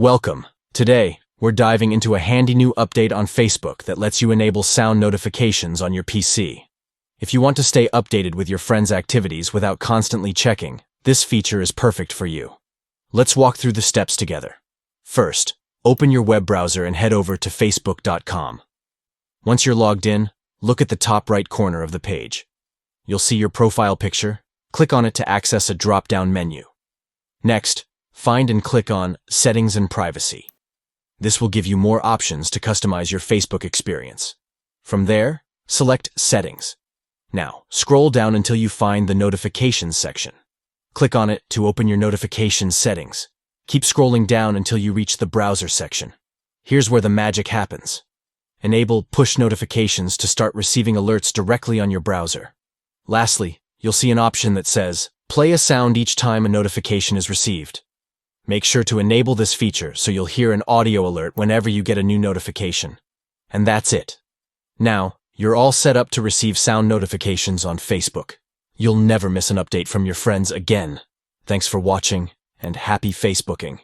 Welcome. Today, we're diving into a handy new update on Facebook that lets you enable sound notifications on your PC. If you want to stay updated with your friends' activities without constantly checking, this feature is perfect for you. Let's walk through the steps together. First, open your web browser and head over to facebook.com. Once you're logged in, look at the top right corner of the page. You'll see your profile picture. Click on it to access a drop-down menu. Next, find and click on Settings and Privacy. This will give you more options to customize your Facebook experience. From there, select Settings. Now, scroll down until you find the Notifications section. Click on it to open your notifications settings. Keep scrolling down until you reach the Browser section. Here's where the magic happens. Enable push notifications to start receiving alerts directly on your browser. Lastly, you'll see an option that says, play a sound each time a notification is received. Make sure to enable this feature so you'll hear an audio alert whenever you get a new notification. And that's it. Now, you're all set up to receive sound notifications on Facebook. You'll never miss an update from your friends again. Thanks for watching, and happy Facebooking.